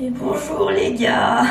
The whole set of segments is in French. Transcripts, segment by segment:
Et bonjour les gars.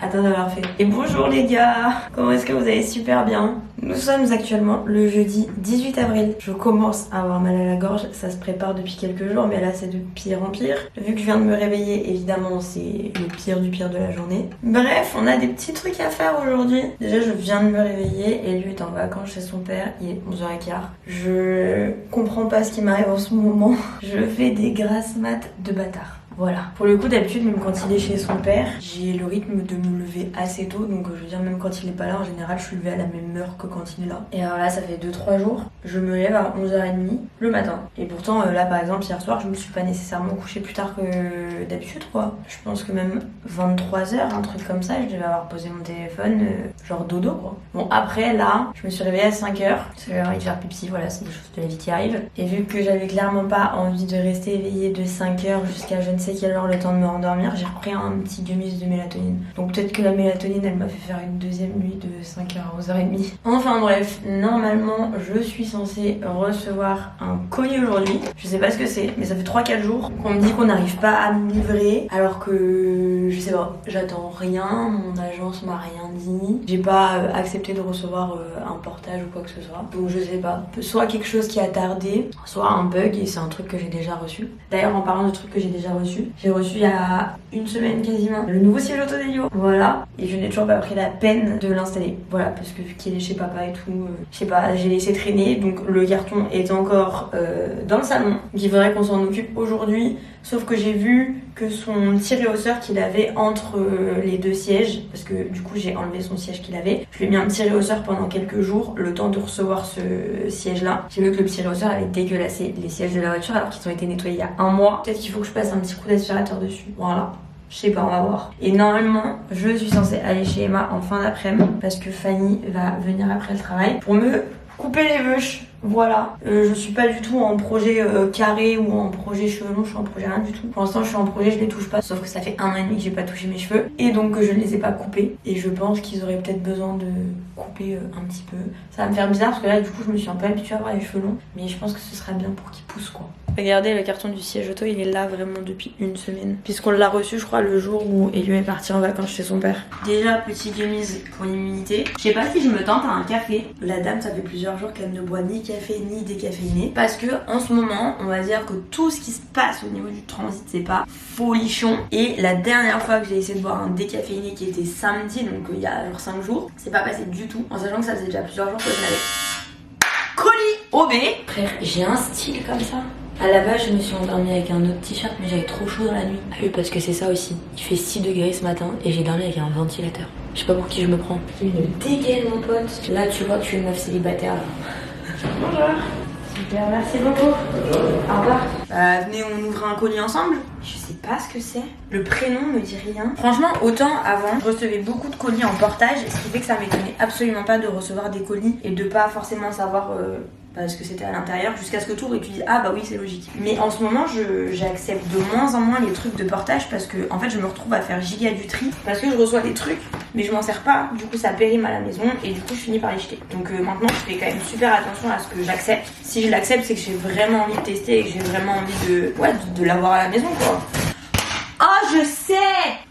Attends d'avoir fait. Et bonjour les gars. Comment est-ce que vous allez? Super bien. Nous sommes actuellement le jeudi 18 avril. Je commence à avoir mal à la gorge. Ça se prépare depuis quelques jours, mais là c'est de pire en pire. Vu que je viens de me réveiller, évidemment c'est le pire du pire de la journée. Bref, on a des petits trucs à faire aujourd'hui. Déjà je viens de me réveiller et lui est en vacances chez son père. Il est 11h15. Je comprends pas ce qui m'arrive en ce moment. Je fais des grasses maths de bâtard. Voilà. Pour le coup, d'habitude, même quand il est chez son père, j'ai le rythme de me lever assez tôt. Donc, je veux dire, même quand il est pas là, en général, je suis levée à la même heure que quand il est là. Et alors là, ça fait 2-3 jours. Je me lève à 11h30 le matin. Et pourtant, là, par exemple, hier soir, je me suis pas nécessairement couchée plus tard que d'habitude, quoi. Je pense que même 23h, un truc comme ça, je devais avoir posé mon téléphone, genre dodo, quoi. Bon, après, là, je me suis réveillée à 5h. Parce que j'ai envie de faire pipi, voilà, c'est des choses de la vie qui arrivent. Et vu que j'avais clairement pas envie de rester éveillée de 5h jusqu'à je ne sais quelle heure le temps de me rendormir, j'ai repris un petit gummies de mélatonine. Donc peut-être que la mélatonine elle m'a fait faire une deuxième nuit de 5h à 11h30. Enfin bref, normalement je suis censée recevoir un colis aujourd'hui. Je sais pas ce que c'est, mais ça fait 3-4 jours qu'on me dit qu'on n'arrive pas à me livrer, alors que je sais pas, j'attends rien, mon agence m'a rien dit. J'ai pas accepté de recevoir un portage ou quoi que ce soit. Donc je sais pas, soit quelque chose qui a tardé, soit un bug et c'est un truc que j'ai déjà reçu. D'ailleurs en parlant de trucs que j'ai déjà reçus, j'ai reçu il y a une semaine quasiment le nouveau siège auto d'Elio. Voilà. Et je n'ai toujours pas pris la peine de l'installer. Voilà, parce que vu qu'il est chez papa et tout, je sais pas, j'ai laissé traîner. Donc le carton est encore dans le salon. Il faudrait qu'on s'en occupe aujourd'hui. Sauf que j'ai vu que son tiré-hausseur qu'il avait entre les deux sièges, parce que du coup j'ai enlevé son siège qu'il avait, je lui ai mis un petit tiré-hausseur pendant quelques jours, le temps de recevoir ce siège-là. J'ai vu que le petit tiré-hausseur avait dégueulassé les sièges de la voiture alors qu'ils ont été nettoyés il y a un mois. Peut-être qu'il faut que je passe un petit coup d'aspirateur dessus. Voilà. Je sais pas, on va voir. Et normalement, je suis censée aller chez Emma en fin d'après-midi parce que Fanny va venir après le travail pour me couper les veuches. Voilà, je suis pas du tout en projet carré ou en projet cheveux longs, je suis en projet rien du tout. Pour l'instant je suis en projet, je les touche pas, sauf que ça fait 1 an et demi que j'ai pas touché mes cheveux et donc je ne les ai pas coupés. Et je pense qu'ils auraient peut-être besoin de couper un petit peu. Ça va me faire bizarre parce que là du coup je me suis un peu habituée à avoir les cheveux longs, mais je pense que ce sera bien pour qu'ils poussent quoi. Regardez, le carton du siège auto il est là vraiment depuis une semaine, puisqu'on l'a reçu je crois le jour où Elio est parti en vacances chez son père. Déjà petit gummies pour l'immunité. Je sais pas si je me tente à un café. La dame ça fait plusieurs jours qu'elle ne boit ni café ni décaféiné, parce que en ce moment on va dire que tout ce qui se passe au niveau du transit c'est pas folichon. Et la dernière fois que j'ai essayé de boire un décaféiné qui était samedi, donc il y a genre 5 jours, c'est pas passé du tout, en sachant que ça faisait déjà plusieurs jours que je n'avais colis OB. Frère, j'ai un style comme ça. À la base, je me suis endormie avec un autre t-shirt, mais j'avais trop chaud dans la nuit. Ah oui, parce que c'est ça aussi. Il fait 6 degrés ce matin et j'ai dormi avec un ventilateur. Je sais pas pour qui je me prends. Une dégaine, mon pote. Là, tu vois que je suis une meuf célibataire. Bonjour. Super, merci beaucoup. Bonjour. Au revoir. Venez, on ouvre un colis ensemble. Je sais pas ce que c'est. Le prénom me dit rien. Franchement, autant avant, je recevais beaucoup de colis en portage, ce qui fait que ça m'étonnait absolument pas de recevoir des colis et de pas forcément savoir parce que c'était à l'intérieur, jusqu'à ce que tu ouvres et que tu dis ah bah oui c'est logique. Mais en ce moment j'accepte de moins en moins les trucs de portage parce que en fait je me retrouve à faire giga du tri parce que je reçois des trucs mais je m'en sers pas, du coup ça périme à la maison et du coup je finis par les jeter. Donc maintenant je fais quand même super attention à ce que j'accepte. Si je l'accepte c'est que j'ai vraiment envie de tester et que j'ai vraiment envie de l'avoir à la maison quoi. Oh je sais,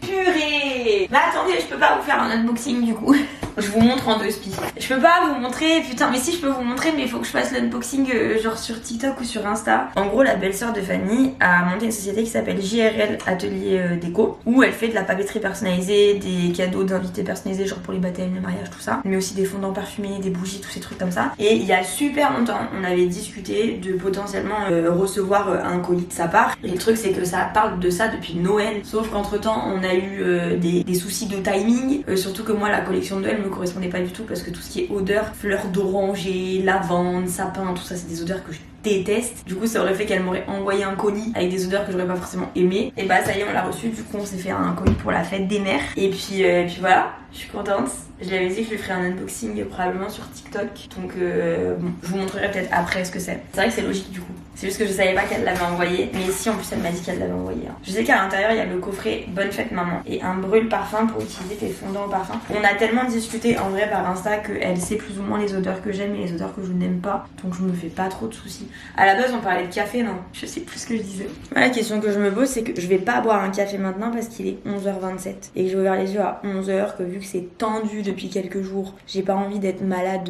purée. Mais attendez, je peux pas vous faire un unboxing du coup. Je vous montre en 2 spies. Je peux pas vous montrer, putain, mais si je peux vous montrer, mais il faut que je fasse l'unboxing genre sur TikTok ou sur Insta. En gros, la belle-sœur de Fanny a monté une société qui s'appelle JRL Atelier Déco, où elle fait de la papeterie personnalisée, des cadeaux d'invités personnalisés, genre pour les baptêmes, les mariages, tout ça, mais aussi des fondants parfumés, des bougies, tous ces trucs comme ça. Et il y a super longtemps, on avait discuté de potentiellement recevoir un colis de sa part. Et le truc, c'est que ça parle de ça depuis Noël, sauf qu'entre temps, on a eu des soucis de timing, surtout que moi, la collection de Noël me correspondait pas du tout parce que tout ce qui est odeur, fleurs d'oranger, lavande, sapin, tout ça c'est des odeurs que je déteste. Du coup ça aurait fait qu'elle m'aurait envoyé un colis avec des odeurs que j'aurais pas forcément aimé. Et bah ça y est on l'a reçu, du coup on s'est fait un colis pour la fête des mères. Et puis voilà, je suis contente. Je lui avais dit que je lui ferais un unboxing probablement sur TikTok. Donc bon, je vous montrerai peut-être après ce que c'est. C'est vrai que c'est logique du coup. C'est juste que je savais pas qu'elle l'avait envoyé. Mais si en plus elle m'a dit qu'elle l'avait envoyé. Je sais qu'à l'intérieur il y a le coffret Bonne Fête Maman et un brûle parfum pour utiliser tes fondants au parfum. On a tellement discuté en vrai par Insta qu'elle sait plus ou moins les odeurs que j'aime et les odeurs que je n'aime pas. Donc je me fais pas trop de soucis. À la base, on parlait de café, non? Je sais plus ce que je disais. La question que je me pose, c'est que je vais pas boire un café maintenant parce qu'il est 11h27 et que j'ai ouvert les yeux à 11h, que vu que c'est tendu depuis quelques jours, j'ai pas envie d'être malade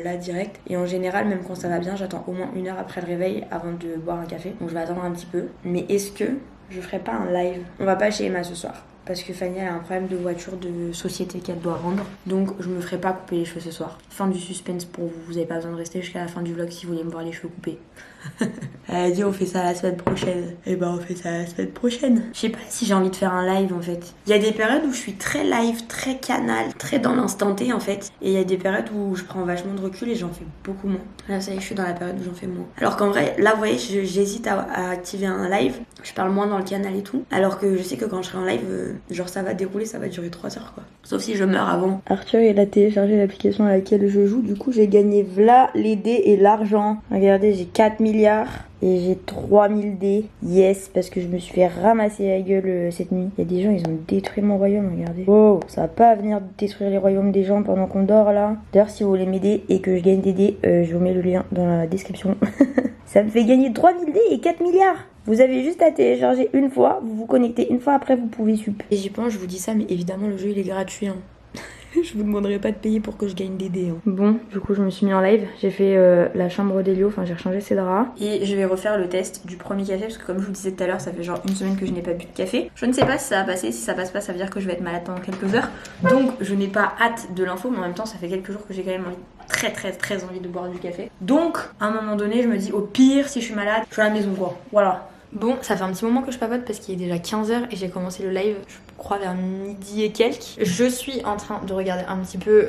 là direct. Et en général, même quand ça va bien, j'attends au moins 1 heure après le réveil avant de boire un café. Donc je vais attendre un petit peu. Mais est-ce que je ferai pas un live? On va pas chez Emma ce soir. Parce que Fanny elle a un problème de voiture de société qu'elle doit rendre. Donc je me ferai pas couper les cheveux ce soir. Fin du suspense pour vous. Vous avez pas besoin de rester jusqu'à la fin du vlog si vous voulez me voir les cheveux coupés. Elle a dit on fait ça la semaine prochaine. Et ben on fait ça la semaine prochaine. Je sais pas si j'ai envie de faire un live en fait. Il y a des périodes où je suis très live, très canal, très dans l'instant T en fait. Et il y a des périodes où je prends vachement de recul et j'en fais beaucoup moins. Là ça y est, je suis dans la période où j'en fais moins. Alors qu'en vrai, là vous voyez, j'hésite à activer un live. Je parle moins dans le canal et tout. Alors que je sais que quand je serai en live, genre ça va dérouler, ça va durer 3 heures quoi. Sauf si je meurs avant. Arthur il a téléchargé l'application à laquelle je joue. Du coup j'ai gagné v'là les dés et l'argent. Regardez, j'ai 4 milliards. Et j'ai 3000 dés. Yes, parce que je me suis fait ramasser la gueule cette nuit. Il y a des gens, ils ont détruit mon royaume, regardez. Wow, ça va pas venir détruire les royaumes des gens pendant qu'on dort là. D'ailleurs, si vous voulez m'aider et que je gagne des dés, je vous mets le lien dans la description. Ça me fait gagner 3000 dés et 4 milliards. Vous avez juste à télécharger une fois, vous vous connectez une fois, après vous pouvez sup. Et j'y pense, je vous dis ça, mais évidemment le jeu il est gratuit. Je vous demanderai pas de payer pour que je gagne des dés. Bon, du coup je me suis mis en live, j'ai fait la chambre d'Elio, enfin j'ai rechangé ses draps. Et je vais refaire le test du premier café parce que comme je vous disais tout à l'heure, ça fait genre 1 semaine que je n'ai pas bu de café. Je ne sais pas si ça va passer, si ça passe pas ça veut dire que je vais être malade pendant quelques heures. Donc je n'ai pas hâte de l'info, mais en même temps ça fait quelques jours que j'ai quand même très envie de boire du café. Donc à un moment donné je me dis au pire si je suis malade, je suis à la maison quoi, voilà. Bon, ça fait un petit moment que je papote parce qu'il est déjà 15h et j'ai commencé le live, je crois, vers midi et quelques. Je suis en train de regarder un petit peu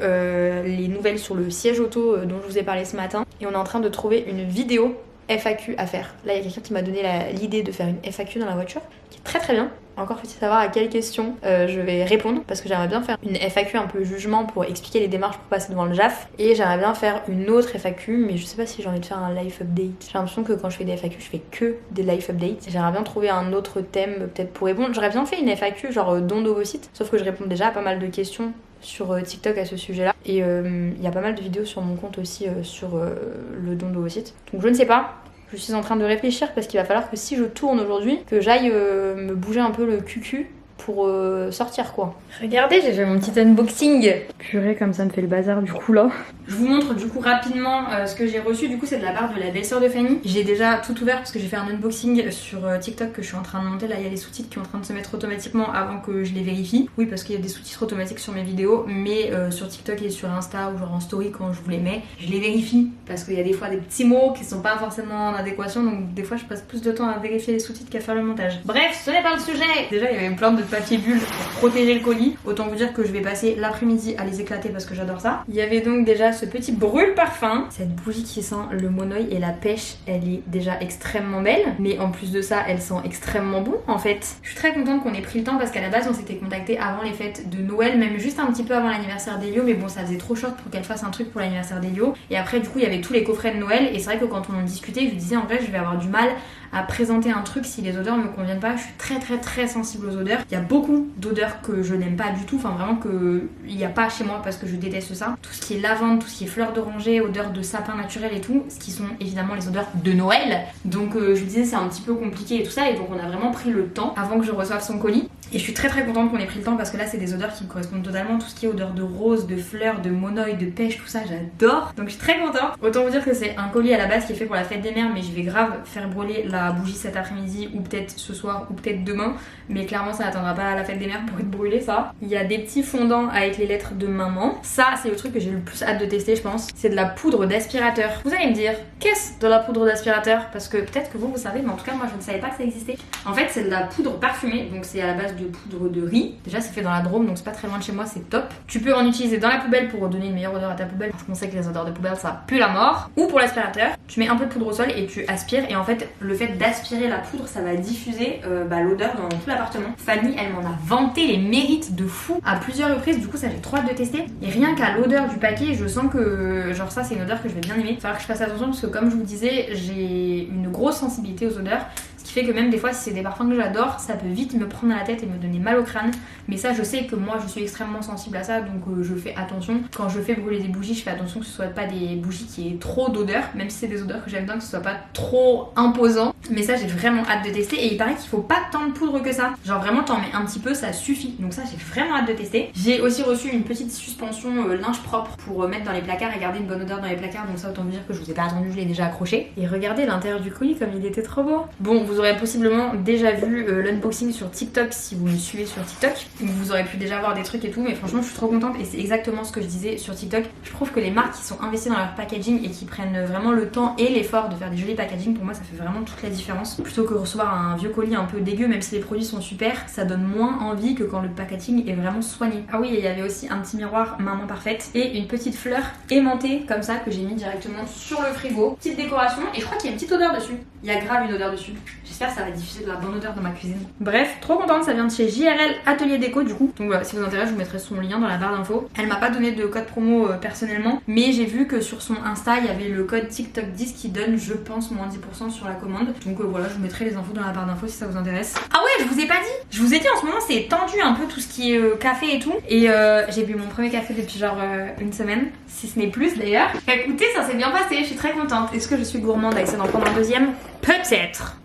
les nouvelles sur le siège auto dont je vous ai parlé ce matin. Et on est en train de trouver une vidéo FAQ à faire. Là, il y a quelqu'un qui m'a donné l'idée de faire une FAQ dans la voiture, qui est très bien. Encore faut-il savoir à quelles questions je vais répondre parce que j'aimerais bien faire une FAQ un peu jugement pour expliquer les démarches pour passer devant le JAF et j'aimerais bien faire une autre FAQ mais je sais pas si j'ai envie de faire un life update. J'ai l'impression que quand je fais des FAQ je fais que des life updates. J'aimerais bien trouver un autre thème peut-être pour répondre. J'aurais bien fait une FAQ genre don d'ovocytes sauf que je réponds déjà à pas mal de questions sur TikTok à ce sujet-là et il y a pas mal de vidéos sur mon compte aussi sur le don d'ovocytes. Donc je ne sais pas. Je suis en train de réfléchir parce qu'il va falloir que si je tourne aujourd'hui, que j'aille me bouger un peu le cucu pour sortir quoi. Regardez, j'ai fait mon petit unboxing. Purée, comme ça me fait le bazar du coup là. Je vous montre du coup rapidement ce que j'ai reçu. Du coup, c'est de la part de la belle-sœur de Fanny. J'ai déjà tout ouvert parce que j'ai fait un unboxing sur TikTok que je suis en train de monter. Là, il y a les sous-titres qui sont en train de se mettre automatiquement avant que je les vérifie. Oui, parce qu'il y a des sous-titres automatiques sur mes vidéos, mais sur TikTok et sur Insta ou genre en story quand je vous les mets, je les vérifie parce qu'il y a des fois des petits mots qui sont pas forcément en adéquation. Donc des fois, je passe plus de temps à vérifier les sous-titres qu'à faire le montage. Bref, ce n'est pas le sujet. Déjà, il y avait une plante de papier bulle pour protéger le colis. Autant vous dire que je vais passer l'après-midi à les éclater parce que j'adore ça. Il y avait donc déjà ce petit brûle-parfum. Cette bougie qui sent le monoeil et la pêche, elle est déjà extrêmement belle. Mais en plus de ça, elle sent extrêmement bon en fait. Je suis très contente qu'on ait pris le temps parce qu'à la base, on s'était contacté avant les fêtes de Noël, même juste un petit peu avant l'anniversaire d'Elio. Mais bon, ça faisait trop short pour qu'elle fasse un truc pour l'anniversaire d'Elio. Et après, du coup, il y avait tous les coffrets de Noël. Et c'est vrai que quand on en discutait, je lui disais en vrai, je vais avoir du mal à présenter un truc si les odeurs me conviennent pas. Je suis très sensible aux odeurs. Il y a beaucoup d'odeurs que je n'aime pas du tout, enfin vraiment que il n'y a pas chez moi parce que je déteste ça. Tout ce qui est lavande, tout ce qui est fleurs d'oranger, odeurs de sapin naturel et tout, ce qui sont évidemment les odeurs de Noël. Donc je vous disais c'est un petit peu compliqué et tout ça et donc on a vraiment pris le temps avant que je reçoive son colis. Et je suis très contente qu'on ait pris le temps parce que là c'est des odeurs qui me correspondent totalement. Tout ce qui est odeur de rose, de fleurs, de monoeil, de pêche, tout ça j'adore. Donc je suis très contente. Autant vous dire que c'est un colis à la base qui est fait pour la fête des mères, mais je vais grave faire brûler la bougie cet après-midi ou peut-être ce soir ou peut-être demain. Mais clairement ça n'attendra pas à la fête des mères pour être brûlé ça. Il y a des petits fondants avec les lettres de maman. Ça c'est le truc que j'ai le plus hâte de tester je pense. C'est de la poudre d'aspirateur. Vous allez me dire qu'est-ce de la poudre d'aspirateur? Parce que peut-être que vous savez, mais en tout cas moi je ne savais pas que ça existait. En fait c'est de la poudre parfumée, donc c'est à la base de poudre de riz. Déjà c'est fait dans la Drôme donc c'est pas très loin de chez moi, c'est top. Tu peux en utiliser dans la poubelle pour donner une meilleure odeur à ta poubelle parce qu'on sait que les odeurs de poubelle ça pue la mort. Ou pour l'aspirateur, tu mets un peu de poudre au sol et tu aspires et en fait le fait d'aspirer la poudre ça va diffuser l'odeur dans tout l'appartement. Fanny elle m'en a vanté les mérites de fou à plusieurs reprises, du coup ça j'ai trop hâte de tester. Et rien qu'à l'odeur du paquet je sens que genre ça c'est une odeur que je vais bien aimer. Il va falloir que je fasse attention parce que comme je vous disais j'ai une grosse sensibilité aux odeurs. Ce qui fait que même des fois si c'est des parfums que j'adore, ça peut vite me prendre à la tête et me donner mal au crâne. Mais ça je sais que moi je suis extrêmement sensible à ça, donc je fais attention. Quand je fais brûler des bougies, je fais attention que ce soit pas des bougies qui aient trop d'odeur, même si c'est des odeurs que j'aime bien, que ce soit pas trop imposant. Mais ça j'ai vraiment hâte de tester, et il paraît qu'il faut pas tant de poudre que ça. Genre vraiment t'en mets un petit peu, ça suffit. Donc ça j'ai vraiment hâte de tester. J'ai aussi reçu une petite suspension linge propre pour mettre dans les placards et garder une bonne odeur dans les placards. Donc ça autant vous dire que je vous ai pas attendu, je l'ai déjà accroché. Et regardez l'intérieur du colis comme il était trop beau. Bon, vous aurez possiblement déjà vu l'unboxing sur TikTok si vous me suivez sur TikTok. Donc vous aurez pu déjà voir des trucs et tout, mais franchement je suis trop contente et c'est exactement ce que je disais sur TikTok. Je trouve que les marques qui sont investies dans leur packaging et qui prennent vraiment le temps et l'effort de faire des jolis packaging, pour moi ça fait vraiment toute la différence. Plutôt que recevoir un vieux colis un peu dégueu, même si les produits sont super, ça donne moins envie que quand le packaging est vraiment soigné. Ah oui, et il y avait aussi un petit miroir maman parfaite et une petite fleur aimantée comme ça que j'ai mis directement sur le frigo. Petite décoration, et je crois qu'il y a une petite odeur dessus. Il y a grave une odeur dessus. J'espère que ça va diffuser de la bonne odeur dans ma cuisine. Bref, trop contente, ça vient de chez JRL Atelier Déco du coup. Donc voilà, si vous intéresse, je vous mettrai son lien dans la barre d'infos. Elle m'a pas donné de code promo personnellement, mais j'ai vu que sur son Insta, il y avait le code TikTok 10 qui donne, je pense, moins 10% sur la commande. Donc voilà, je vous mettrai les infos dans la barre d'infos si ça vous intéresse. Ah ouais, je vous ai pas dit. Je vous ai dit en ce moment, c'est tendu un peu tout ce qui est café et tout. Et j'ai bu mon premier café depuis genre une semaine, si ce n'est plus d'ailleurs. Écoutez, ça s'est bien passé, je suis très contente. Est-ce que je suis gourmande à essayer d'en prendre un deuxième?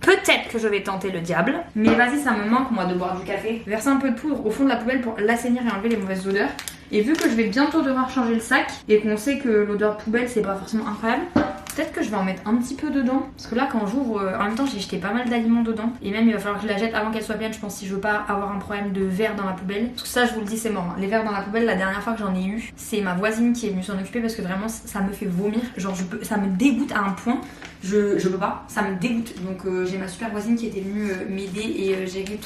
Peut-être que je vais tenter le diable. Mais vas-y, ça me manque moi de boire du café. Verser un peu de poudre au fond de la poubelle pour l'assainir et enlever les mauvaises odeurs. Et vu que je vais bientôt devoir changer le sac et qu'on sait que l'odeur poubelle c'est pas forcément incroyable, peut-être que je vais en mettre un petit peu dedans. Parce que là quand j'ouvre, en même temps j'ai jeté pas mal d'aliments dedans. Et même il va falloir que je la jette avant qu'elle soit pleine, je pense, si je veux pas avoir un problème de verre dans la poubelle. Parce que ça je vous le dis, c'est mort, hein. Les verres dans la poubelle, la dernière fois que j'en ai eu, c'est ma voisine qui est venue s'en occuper parce que vraiment ça me fait vomir. Genre ça me dégoûte à un point. Je peux pas, ça me dégoûte. Donc j'ai ma super voisine qui était venue m'aider et j'ai réglé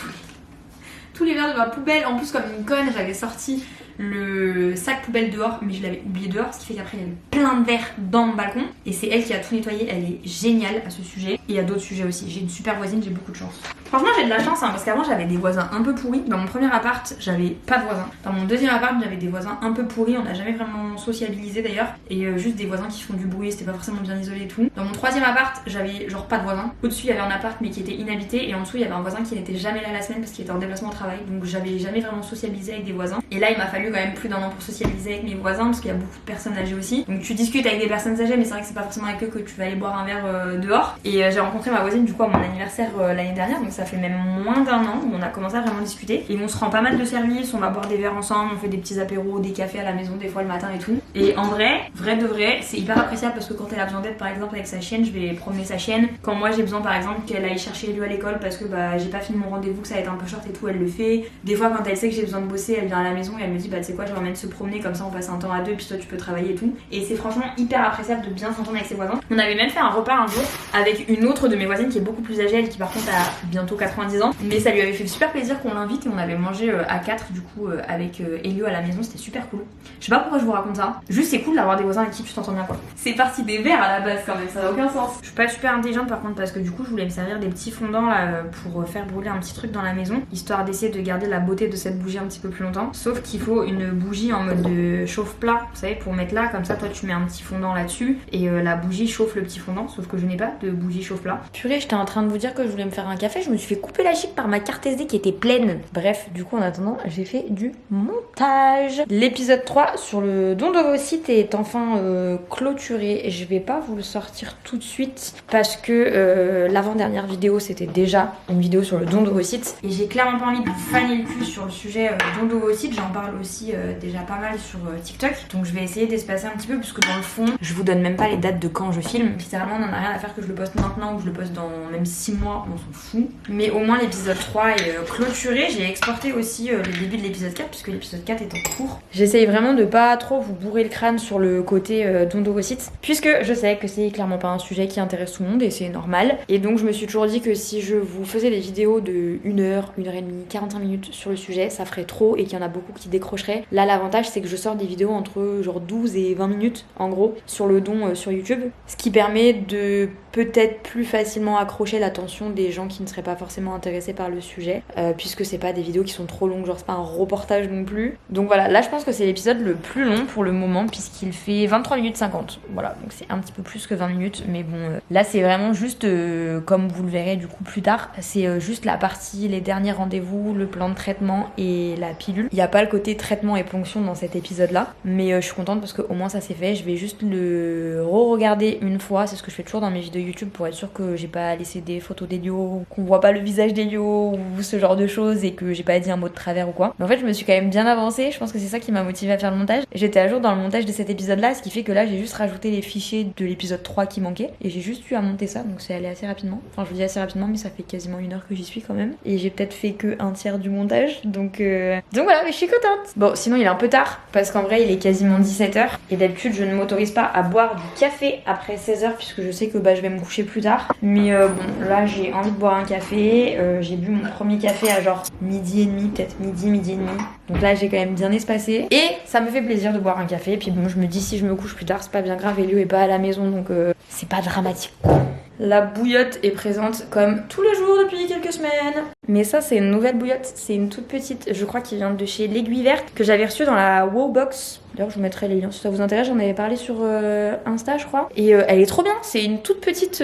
tous les verres de ma poubelle. En plus comme une conne, j'avais sorti le sac poubelle dehors, mais je l'avais oublié dehors, ce qui fait qu'après il y avait plein de verres dans mon balcon. Et c'est elle qui a tout nettoyé, elle est géniale à ce sujet. Et à d'autres sujets aussi, j'ai une super voisine, j'ai beaucoup de chance. Franchement j'ai de la chance hein, parce qu'avant j'avais des voisins un peu pourris. Dans mon premier appart j'avais pas de voisins. Dans mon deuxième appart j'avais des voisins un peu pourris, on n'a jamais vraiment sociabilisé d'ailleurs. Et juste des voisins qui font du bruit, c'était pas forcément bien isolé et tout. Dans mon troisième appart j'avais genre pas de voisins. Au-dessus il y avait un appart mais qui était inhabité, et en dessous il y avait un voisin qui n'était jamais là la semaine parce qu'il était en déplacement au travail. Donc j'avais jamais vraiment sociabilisé avec des voisins. Et là il m'a fallu quand même plus d'un an pour socialiser avec mes voisins parce qu'il y a beaucoup de personnes âgées aussi. Donc tu discutes avec des personnes âgées, mais c'est vrai que c'est pas forcément avec eux que tu vas aller boire un verre dehors. Et j'ai rencontré ma voisine du coup à mon anniversaire l'année dernière, donc ça fait même moins d'un an où on a commencé à vraiment discuter. Et on se rend pas mal de services, on va boire des verres ensemble, on fait des petits apéros, des cafés à la maison des fois le matin et tout. Et en vrai de vrai, c'est hyper appréciable parce que quand elle a besoin d'aide par exemple avec sa chienne, je vais promener sa chienne. Quand moi j'ai besoin par exemple qu'elle aille chercher lui à l'école parce que bah j'ai pas fini mon rendez-vous, que ça va être un peu short et tout, elle le fait. Des fois quand elle sait que j'ai besoin de bosser, elle vient à la maison et elle me dit bah tu sais quoi, je l'emmène se promener, comme ça on passe un temps à deux puis toi tu peux travailler et tout. Et c'est franchement hyper appréciable de bien s'entendre avec ses voisins. On avait même fait un repas un jour avec une autre de mes voisines qui est beaucoup plus âgée, elle qui par contre a bientôt 90 ans, mais ça lui avait fait super plaisir qu'on l'invite et on avait mangé à 4 du coup avec Elio à la maison, c'était super cool. Je sais pas pourquoi je vous raconte ça, juste c'est cool d'avoir des voisins avec qui tu t'entends bien quoi. C'est parti des verres à la base quand même, ça n'a aucun sens. Je suis pas super intelligente par contre parce que du coup je voulais me servir des petits fondants là pour faire brûler un petit truc dans la maison, histoire d'essayer de garder la beauté de cette bougie un petit peu plus longtemps. Sauf qu'il faut une bougie en mode de chauffe-plat, vous savez, pour mettre là, comme ça toi tu mets un petit fondant là-dessus et la bougie chauffe le petit fondant, sauf que je n'ai pas de bougie chauffe-plat. Purée, j'étais en train de vous dire que je voulais me faire un café, je me suis fait couper la chic par ma carte SD qui était pleine. Bref, du coup en attendant, j'ai fait du montage. L'épisode 3 sur le don d'ovocytes est enfin clôturé. Je vais pas vous le sortir tout de suite parce que l'avant-dernière vidéo c'était déjà une vidéo sur le don d'ovocytes et j'ai clairement pas envie de vous faner le cul sur le sujet don d'ovocytes. J'en parle aussi déjà pas mal sur TikTok, donc je vais essayer d'espacer un petit peu puisque dans le fond je vous donne même pas les dates de quand je filme. Littéralement on en a rien à faire que je le poste maintenant ou que je le poste dans même 6 mois, on s'en fout. Mais au moins l'épisode 3 est clôturé. J'ai exporté aussi le début de l'épisode 4 puisque l'épisode 4 est en cours. J'essaye vraiment de pas trop vous bourrer le crâne sur le côté don d'ovocytes puisque je sais que c'est clairement pas un sujet qui intéresse tout le monde et c'est normal. Et donc je me suis toujours dit que si je vous faisais des vidéos de 1 heure, 1 heure et demie, 45 minutes sur le sujet, ça ferait trop et qu'il y en a beaucoup qui décrocheraient. Là l'avantage c'est que je sors des vidéos entre genre 12 et 20 minutes en gros sur le don sur YouTube, ce qui permet de peut-être plus facilement accrocher l'attention des gens qui ne seraient pas forcément intéressés par le sujet, puisque c'est pas des vidéos qui sont trop longues, genre c'est pas un reportage non plus. Donc voilà, là je pense que c'est l'épisode le plus long pour le moment, puisqu'il fait 23 minutes 50. Voilà, donc c'est un petit peu plus que 20 minutes, mais bon, là c'est vraiment juste, comme vous le verrez du coup plus tard, c'est juste la partie, les derniers rendez-vous, le plan de traitement et la pilule. Il n'y a pas le côté traitement et ponction dans cet épisode-là, mais je suis contente parce qu'au moins ça c'est fait. Je vais juste le re-regarder une fois, c'est ce que je fais toujours dans mes vidéos YouTube pour être sûr que j'ai pas laissé des photos d'Elio, qu'on voit pas le visage d'Elio ou ce genre de choses et que j'ai pas dit un mot de travers ou quoi. Mais en fait je me suis quand même bien avancée, je pense que c'est ça qui m'a motivée à faire le montage. J'étais à jour dans le montage de cet épisode-là, ce qui fait que là j'ai juste rajouté les fichiers de l'épisode 3 qui manquaient et j'ai juste eu à monter ça, donc c'est allé assez rapidement. Enfin je vous dis assez rapidement, mais ça fait quasiment 1 heure que j'y suis quand même. Et j'ai peut-être fait que un tiers du montage, donc voilà, mais je suis contente. Bon, sinon il est un peu tard, parce qu'en vrai il est quasiment 17h, et d'habitude je ne m'autorise pas à boire du café après 16h, puisque je sais que je vais me coucher plus tard. Mais bon, là j'ai envie de boire un café, j'ai bu mon premier café à genre midi et demi, peut-être midi et demi. Donc là j'ai quand même bien espacé, et ça me fait plaisir de boire un café, et puis bon, je me dis si je me couche plus tard, c'est pas bien grave, Elio est pas à la maison, donc c'est pas dramatique. La bouillotte est présente comme tous les jours depuis quelques semaines. Mais ça, c'est une nouvelle bouillotte. C'est une toute petite, je crois, qui vient de chez l'Aiguille Verte, que j'avais reçue dans la Wow Box. D'ailleurs, je vous mettrai les liens si ça vous intéresse. J'en avais parlé sur Insta, je crois. Et elle est trop bien. C'est une toute petite,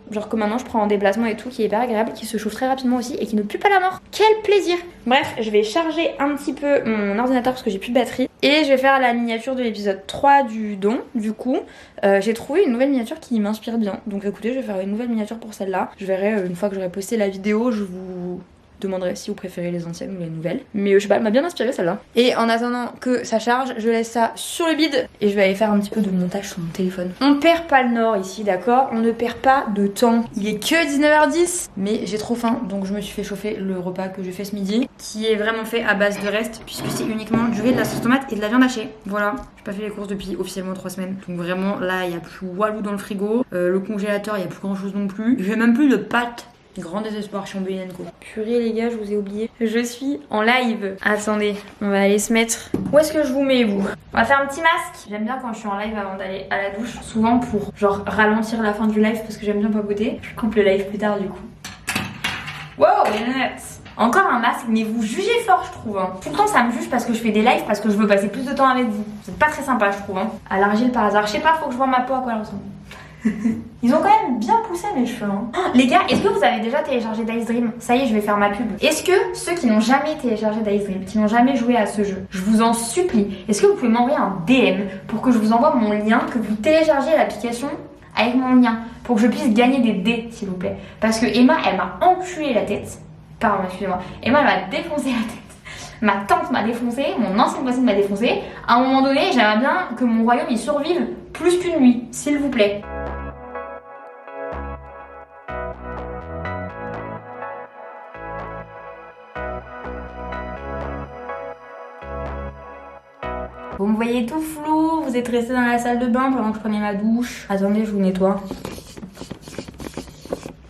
genre que maintenant je prends en déplacement et tout, qui est hyper agréable, qui se chauffe très rapidement aussi et qui ne pue pas la mort. Quel plaisir! Bref, je vais charger un petit peu mon ordinateur parce que j'ai plus de batterie. Et je vais faire la miniature de l'épisode 3 du don. Du coup, j'ai trouvé une nouvelle miniature qui m'inspire bien. Donc écoutez, je vais faire une nouvelle miniature pour celle-là. Je verrai une fois que j'aurai posté la vidéo, je vous demanderai si vous préférez les anciennes ou les nouvelles. Mais je sais pas, elle m'a bien inspiré celle-là. Et en attendant que ça charge, je laisse ça sur le bide et je vais aller faire un petit peu de montage sur mon téléphone. On perd pas le nord ici, d'accord? On ne perd pas de temps. Il est que 19h10, mais j'ai trop faim, donc je me suis fait chauffer le repas que j'ai fait ce midi, qui est vraiment fait à base de restes, puisque c'est uniquement du riz, de la sauce tomate et de la viande hachée. Voilà. J'ai pas fait les courses depuis officiellement 3 semaines. Donc vraiment, là, il y a plus walou dans le frigo. Le congélateur, il y a plus grand chose non plus. J'ai même plus de pâtes. Grand désespoir, Chambéry & Co. Purée les gars, je vous ai oublié. Je suis en live. Attendez, on va aller se mettre... Où est-ce que je vous mets, vous? On va faire un petit masque. J'aime bien quand je suis en live avant d'aller à la douche. Souvent pour genre ralentir la fin du live parce que j'aime bien papoter. Je coupe le live plus tard du coup. Wow, les nuts. Encore un masque, mais vous jugez fort je trouve. Hein. Tout le temps ça me juge parce que je fais des lives, parce que je veux passer plus de temps avec vous. C'est pas très sympa je trouve. Hein. À l'argile par hasard. Je sais pas, faut que je vois ma peau à quoi elle ressemble. Ils ont quand même bien poussé mes cheveux. Hein. Oh, les gars, est-ce que vous avez déjà téléchargé Dice Dream? Ça y est, je vais faire ma pub. Est-ce que ceux qui n'ont jamais téléchargé Dice Dream, qui n'ont jamais joué à ce jeu, je vous en supplie, est-ce que vous pouvez m'envoyer un DM pour que je vous envoie mon lien, que vous téléchargez l'application avec mon lien, pour que je puisse gagner des dés, s'il vous plaît. Parce que Emma, elle m'a enculé la tête. Pardon, excusez-moi. Emma, elle m'a défoncé la tête. Ma tante m'a défoncé, mon ancienne voisine m'a défoncé. À un moment donné, j'aimerais bien que mon royaume y survive plus qu'une nuit, s'il vous plaît. Vous me voyez tout flou, vous êtes resté dans la salle de bain pendant que je prenais ma douche. Attendez, je vous nettoie.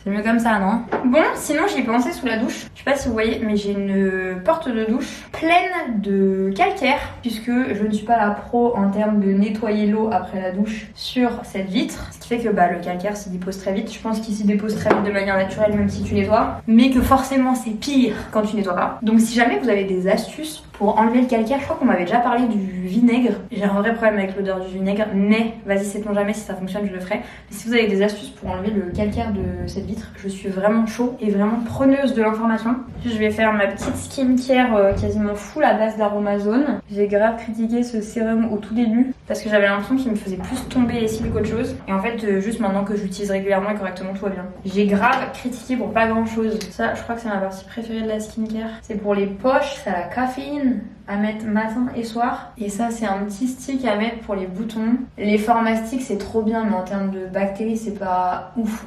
C'est mieux comme ça, non? Bon, sinon j'y ai pensé sous la douche. Je sais pas si vous voyez, mais j'ai une porte de douche pleine de calcaire, puisque je ne suis pas la pro en termes de nettoyer l'eau après la douche sur cette vitre. Ce qui fait que le calcaire s'y dépose très vite. Je pense qu'il s'y dépose très vite de manière naturelle, même si tu nettoies. Mais que forcément c'est pire quand tu nettoies pas. Donc si jamais vous avez des astuces pour enlever le calcaire, je crois qu'on m'avait déjà parlé du vinaigre. J'ai un vrai problème avec l'odeur du vinaigre, mais vas-y, sait-on jamais, si ça fonctionne, je le ferai. Mais si vous avez des astuces pour enlever le calcaire de cette vitre, je suis vraiment chaud et vraiment preneuse de l'information. Je vais faire ma petite skincare quasiment full à base d'Aromazone. J'ai grave critiqué ce sérum au tout début parce que j'avais l'impression qu'il me faisait plus tomber les cils qu'autre chose. Et en fait, juste maintenant que j'utilise régulièrement et correctement, tout va bien. J'ai grave critiqué pour pas grand chose. Ça, je crois que c'est ma partie préférée de la skincare. C'est pour les poches, ça a la caféine à mettre matin et soir. Et ça, c'est un petit stick à mettre pour les boutons. Les Formastiques, c'est trop bien, mais en termes de bactéries, c'est pas ouf.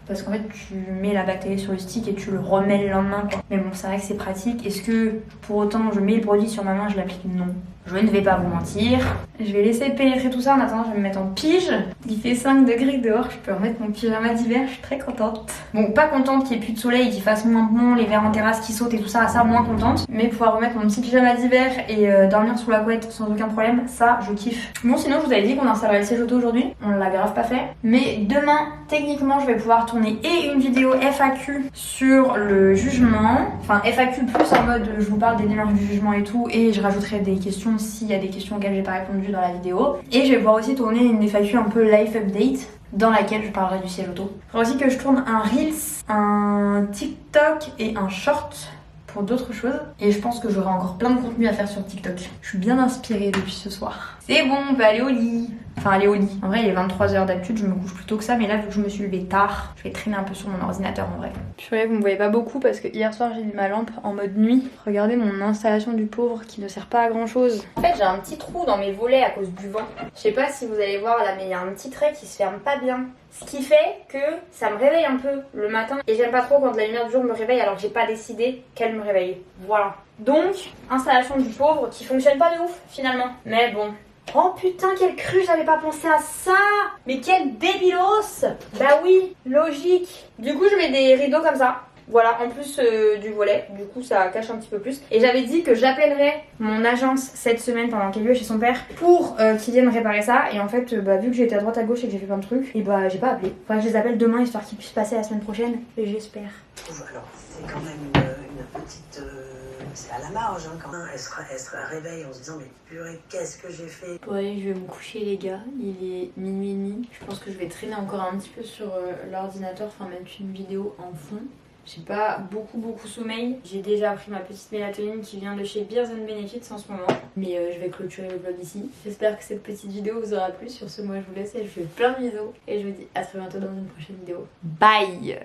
Parce qu'en fait, tu mets la bactérie sur le stick et tu le remets le lendemain, quoi. Mais bon, c'est vrai que c'est pratique. Est-ce que pour autant moment où je mets le produit sur ma main, je l'applique? Non. Je ne vais pas vous mentir. Je vais laisser pénétrer tout ça. En attendant, je vais me mettre en pige. Il fait 5 degrés dehors. Je peux remettre mon pyjama d'hiver. Je suis très contente. Bon, pas contente qu'il n'y ait plus de soleil, qu'il fasse moins bon, les verres en terrasse qui sautent et tout ça, moins contente. Mais pouvoir remettre mon petit pyjama d'hiver et dormir sous la couette sans aucun problème, ça, je kiffe. Bon, sinon, je vous avais dit qu'on installerait le siège auto aujourd'hui. On l'a grave pas fait. Mais demain, techniquement, je vais pouvoir tourner et une vidéo FAQ sur le jugement. Enfin, FAQ plus en mode je vous parle des démarches du jugement et tout. Et je rajouterai des questions s'il y a des questions auxquelles j'ai pas répondu dans la vidéo. Et je vais pouvoir aussi tourner une FAQ un peu life update dans laquelle je parlerai du siège auto. Il faudra aussi que je tourne un Reels, un TikTok et un Short pour d'autres choses. Et je pense que j'aurai encore plein de contenu à faire sur TikTok. Je suis bien inspirée depuis ce soir. C'est bon, on peut aller au lit. Enfin, aller au lit. En vrai, il est 23h d'habitude, je me couche plus tôt que ça. Mais là, vu que je me suis levée tard, je vais traîner un peu sur mon ordinateur en vrai. Purée, vous me voyez pas beaucoup parce que hier soir, j'ai mis ma lampe en mode nuit. Regardez mon installation du pauvre qui ne sert pas à grand chose. En fait, j'ai un petit trou dans mes volets à cause du vent. Je sais pas si vous allez voir là, mais il y a un petit trait qui se ferme pas bien. Ce qui fait que ça me réveille un peu le matin. Et j'aime pas trop quand la lumière du jour me réveille alors que j'ai pas décidé qu'elle me réveille. Voilà. Donc, installation du pauvre qui fonctionne pas de ouf finalement. Mais bon. Oh putain, quelle crue, j'avais pas pensé à ça. Mais quel débilos. Bah oui, logique. Du coup, je mets des rideaux comme ça. Voilà, en plus du volet, du coup ça cache un petit peu plus. Et j'avais dit que j'appellerais mon agence cette semaine pendant qu'elle est chez son père pour qu'ils viennent réparer ça. Et en fait, vu que j'étais à droite à gauche et que j'ai fait plein de trucs, et bah j'ai pas appelé. Enfin, je les appelle demain histoire qu'ils puissent passer la semaine prochaine. Et j'espère. Alors, c'est quand même une petite... c'est à la marge, hein, quand même. Elle se réveille en se disant, mais purée, qu'est-ce que j'ai fait? Bon allez, je vais me coucher les gars, il est minuit et demi. Je pense que je vais traîner encore un petit peu sur l'ordinateur, enfin mettre une vidéo en fond. J'ai pas beaucoup sommeil. J'ai déjà pris ma petite mélatonine qui vient de chez Beers & Benefits en ce moment. Mais je vais clôturer le vlog ici. J'espère que cette petite vidéo vous aura plu. Sur ce, moi je vous laisse et je vous fais plein de bisous. Et je vous dis à très bientôt dans une prochaine vidéo. Bye!